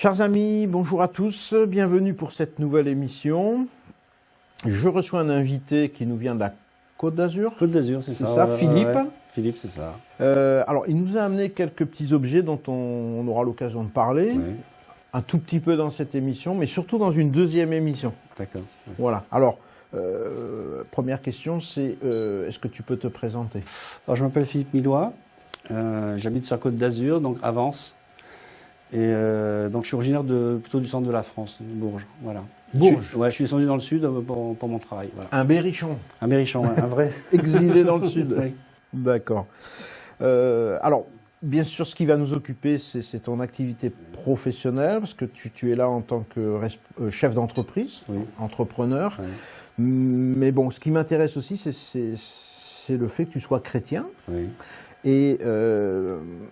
Chers amis, bonjour à tous, bienvenue pour cette nouvelle émission. Je reçois un invité qui nous vient de la Côte d'Azur. Côte d'Azur, c'est ça. C'est ça, Philippe. Ouais. Philippe, c'est ça. Alors, il nous a amené quelques petits objets dont on aura l'occasion de parler, un tout petit peu dans cette émission, mais surtout dans une deuxième émission. D'accord. Voilà. Alors, première question, c'est est-ce que tu peux te présenter? Alors, je m'appelle Philippe Millois, j'habite sur la Côte d'Azur, donc à Vence. Et donc, je suis originaire plutôt du centre de la France, de Bourges. Voilà. Bourges. Je suis descendu dans le sud pour mon travail. Voilà. Un berrichon. Un berrichon, un vrai. Exilé dans le sud. Oui. D'accord. Alors, bien sûr, ce qui va nous occuper, c'est ton activité professionnelle, parce que tu es là en tant que chef d'entreprise, entrepreneur. Oui. Mais bon, ce qui m'intéresse aussi, c'est le fait que tu sois chrétien. Oui. Et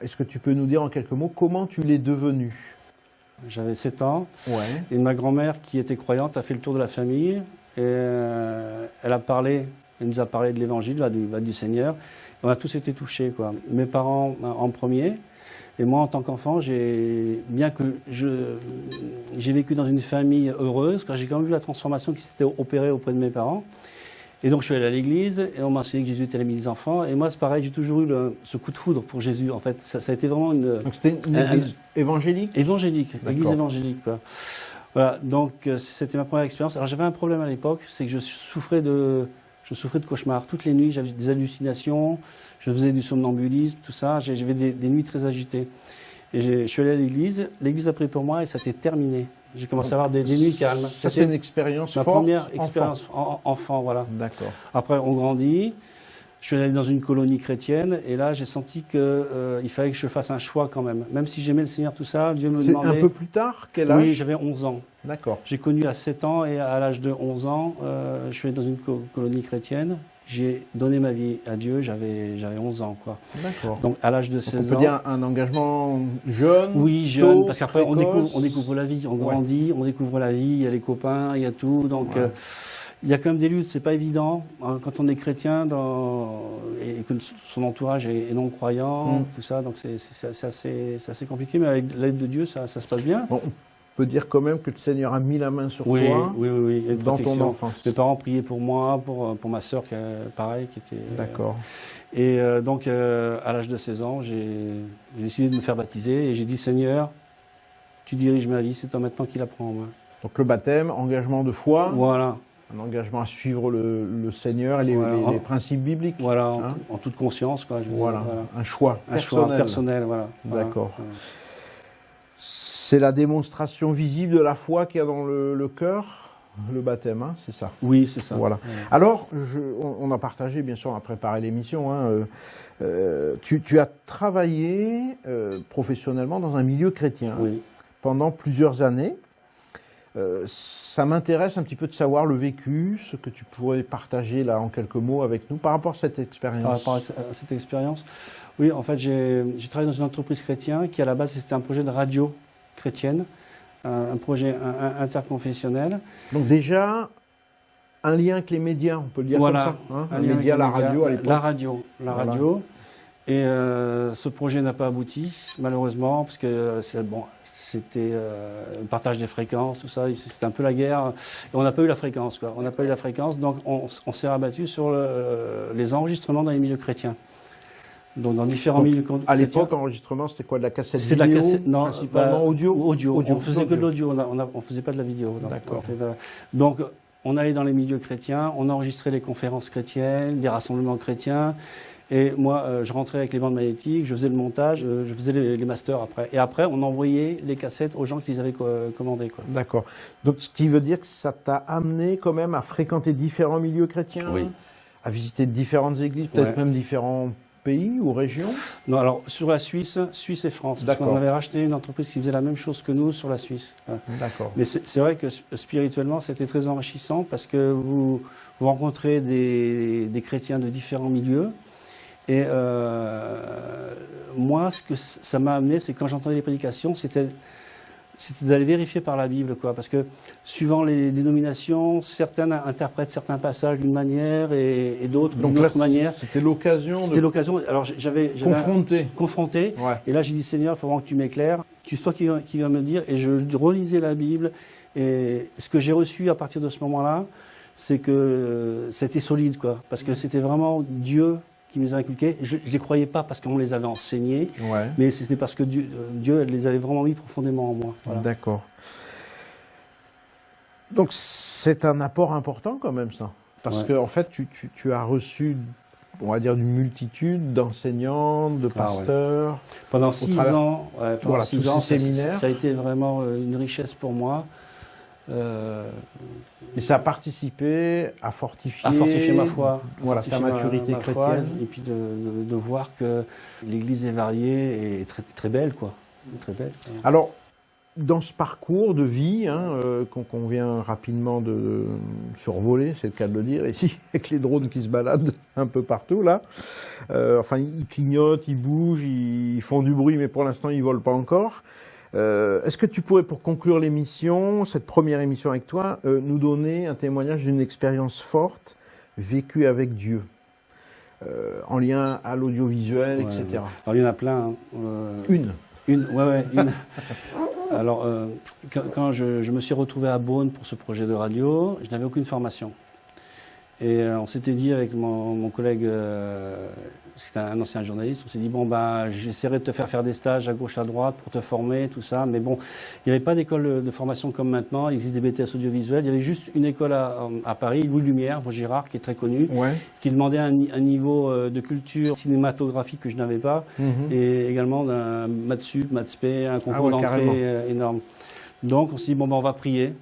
est-ce que tu peux nous dire en quelques mots comment tu l'es devenu? J'avais 7 ans. Ouais. Et ma grand-mère, qui était croyante, a fait le tour de la famille. Et elle nous a parlé de l'évangile, du Seigneur. Et on a tous été touchés, quoi. Mes parents en premier. Et moi, en tant qu'enfant, bien que j'ai vécu dans une famille heureuse, quand j'ai quand même vu la transformation qui s'était opérée auprès de mes parents. Et donc, je suis allé à l'église, et on m'a enseigné que Jésus était l'ami des enfants. Et moi, c'est pareil, j'ai toujours eu ce coup de foudre pour Jésus. En fait, ça a été vraiment Donc, c'était une église évangélique? Évangélique, église évangélique, quoi. Voilà, donc c'était ma première expérience. Alors, j'avais un problème à l'époque, c'est que je souffrais de cauchemars. Toutes les nuits, j'avais des hallucinations, je faisais du somnambulisme, tout ça. J'avais des nuits très agitées. Et je suis allé à l'église a prié pour moi, et ça s'est terminé. J'ai commencé à avoir des nuits calmes. Ça, c'est une expérience forte. Ma première expérience enfant, voilà. D'accord. Après, on grandit. Je suis allé dans une colonie chrétienne et là, j'ai senti qu'il fallait que je fasse un choix quand même. Même si j'aimais le Seigneur, tout ça, Dieu me demandait... C'est un peu plus tard? Quel âge? Oui, j'avais 11 ans. D'accord. J'ai connu à 7 ans et à l'âge de 11 ans, je suis allé dans une colonie chrétienne. J'ai donné ma vie à Dieu, j'avais 11 ans, quoi. D'accord. Donc, à l'âge de 16 ans... On peut dire un engagement jeune? Oui, jeune, tôt, parce qu'après, on découvre la vie, on grandit, on découvre la vie, il y a les copains, il y a tout, donc... il y a quand même des luttes, c'est pas évident. Quand on est chrétien et que son entourage est non-croyant, tout ça, donc c'est assez compliqué, mais avec l'aide de Dieu, ça se passe bien. Bon, on peut dire quand même que le Seigneur a mis la main sur toi oui, dans ton enfance. Mes parents priaient pour moi, pour ma sœur, pareil, qui était... D'accord. Et donc, à l'âge de 16 ans, j'ai décidé de me faire baptiser et j'ai dit, Seigneur, tu diriges ma vie, c'est toi maintenant qui la prends en main. Donc le baptême, engagement de foi. Voilà. Un engagement à suivre le Seigneur et les principes bibliques. Voilà, en toute conscience, quoi. Voilà, un choix personnel, voilà. D'accord. Voilà. C'est la démonstration visible de la foi qu'il y a dans le cœur, le baptême, hein, c'est ça? Oui, c'est ça. Voilà. Ouais. Alors, on a partagé, bien sûr, on a préparé l'émission. Hein, tu as travaillé professionnellement dans un milieu chrétien pendant plusieurs années. Ça m'intéresse un petit peu de savoir le vécu, ce que tu pourrais partager là en quelques mots avec nous par rapport à cette expérience. Par rapport à cette expérience, oui, en fait, j'ai travaillé dans une entreprise chrétienne qui, à la base, c'était un projet de radio chrétienne, un projet interconfessionnel. Donc déjà, un lien avec les médias, on peut le dire comme ça, hein, un média, la radio à l'époque. La radio. Et ce projet n'a pas abouti, malheureusement, parce que c'était le partage des fréquences, tout ça, c'était un peu la guerre. Et on n'a pas eu la fréquence, quoi. On n'a pas eu la fréquence, donc on s'est rabattu sur les enregistrements dans les milieux chrétiens. Donc dans différents milieux chrétiens. À l'époque, l'enregistrement, c'était quoi, de la cassette vidéo? C'était de la cassette, non, principalement audio. On faisait que de l'audio, on faisait pas de la vidéo. D'accord. Donc on allait dans les milieux chrétiens, on enregistrait les conférences chrétiennes, les rassemblements chrétiens. Et moi, je rentrais avec les bandes magnétiques, je faisais le montage, je faisais les masters après. Et après, on envoyait les cassettes aux gens qui les avaient commandées, quoi. D'accord. Donc, ce qui veut dire que ça t'a amené quand même à fréquenter différents milieux chrétiens, à visiter différentes églises, peut-être même différents pays ou régions? Non, alors sur la Suisse et France. Parce qu'on avait racheté une entreprise qui faisait la même chose que nous sur la Suisse. D'accord. Mais c'est vrai que spirituellement, c'était très enrichissant parce que vous rencontrez des chrétiens de différents milieux. Et moi, ce que ça m'a amené, c'est quand j'entendais les prédications, c'était c'était d'aller vérifier par la Bible, quoi, parce que suivant les dénominations, certaines interprètent certains passages d'une manière et d'autres d'une autre manière. C'était l'occasion. C'était l'occasion. Alors j'avais confronté. Ouais. Et là j'ai dit Seigneur, il faut vraiment que tu m'éclaires. C'est toi qui vas me dire. Et je relisais la Bible. Et ce que j'ai reçu à partir de ce moment-là, c'est que c'était solide, quoi, parce que c'était vraiment Dieu qui nous a inculqués. Je ne les croyais pas parce qu'on les avait enseignés, mais c'était parce que Dieu les avait vraiment mis profondément en moi. Voilà. D'accord. Donc c'est un apport important quand même, ça. Parce que en fait, tu as reçu, on va dire, une multitude d'enseignants, de pasteurs. Ouais. Pendant 6 ans, voilà, 6 ans, séminaires. Ça a été vraiment une richesse pour moi. Et ça a participé à fortifier ma foi, voilà, ta maturité chrétienne. Foi, et puis de voir que l'Église est variée et très, très belle, quoi. Très belle. Alors, dans ce parcours de vie qu'on vient rapidement de survoler, c'est le cas de le dire, ici, avec les drones qui se baladent un peu partout, là. Enfin, ils clignotent, ils bougent, ils font du bruit, mais pour l'instant, ils ne volent pas encore. Est-ce que tu pourrais, pour conclure l'émission, cette première émission avec toi, nous donner un témoignage d'une expérience forte vécue avec Dieu, en lien à l'audiovisuel, etc. Ouais. Alors il y en a plein. Une. Alors, quand je me suis retrouvé à Beaune pour ce projet de radio, je n'avais aucune formation. Et on s'était dit avec mon collègue, c'était un ancien journaliste, on s'est dit, bon, j'essaierai de te faire des stages à gauche, à droite pour te former, tout ça. Mais bon, il n'y avait pas d'école de formation comme maintenant, il existe des BTS audiovisuels. Il y avait juste une école à Paris, Louis Lumière, Vaugirard, qui est très connue, qui demandait un niveau de culture cinématographique que je n'avais pas, et également d'un maths sup, maths spé, un concours d'entrée énorme. Donc on s'est dit, bon, on va prier.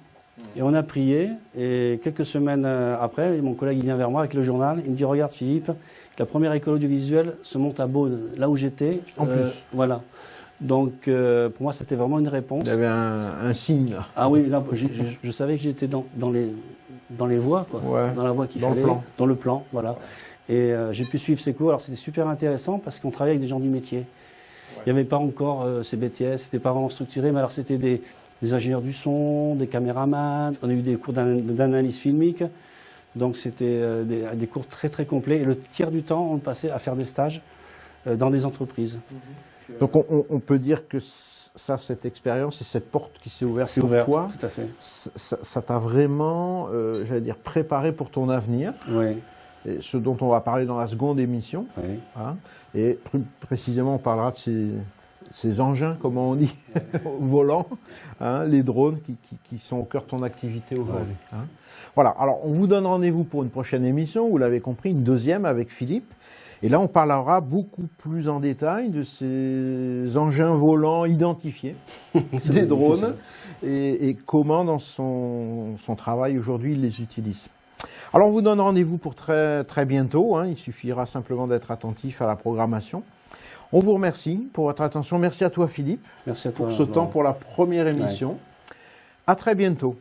Et on a prié, et quelques semaines après, mon collègue il vient vers moi avec le journal, il me dit, regarde Philippe, la première école audiovisuelle se monte à Beaune, là où j'étais. En plus. Voilà. Donc pour moi c'était vraiment une réponse. Il y avait un signe là. Ah oui, là, je savais que j'étais dans les voies, quoi. Dans la voie qu'il fallait. Dans le plan, voilà. Et j'ai pu suivre ces cours, alors c'était super intéressant parce qu'on travaillait avec des gens du métier. Il n'y avait pas encore ces BTS, c'était pas vraiment structuré, mais alors c'était des ingénieurs du son, des caméramans, on a eu des cours d'analyse filmique, donc c'était des cours très très complets, et le tiers du temps on le passait à faire des stages dans des entreprises. Donc on peut dire que cette expérience et cette porte qui s'est ouverte pour toi, tout à fait. Ça t'a vraiment, j'allais dire, préparé pour ton avenir. Oui. Et ce dont on va parler dans la seconde émission. Oui. Hein, et plus précisément, on parlera de ces engins, comment on dit, volants, hein, les drones qui sont au cœur de ton activité aujourd'hui. Hein. Voilà, alors on vous donne rendez-vous pour une prochaine émission, vous l'avez compris, une deuxième avec Philippe. Et là, on parlera beaucoup plus en détail de ces engins volants identifiés, des drones, et comment dans son travail aujourd'hui il les utilise. Alors on vous donne rendez-vous pour très, très bientôt, hein, il suffira simplement d'être attentif à la programmation. On vous remercie pour votre attention. Merci à toi Philippe. Merci à toi. Pour ce temps pour la première émission. À très bientôt.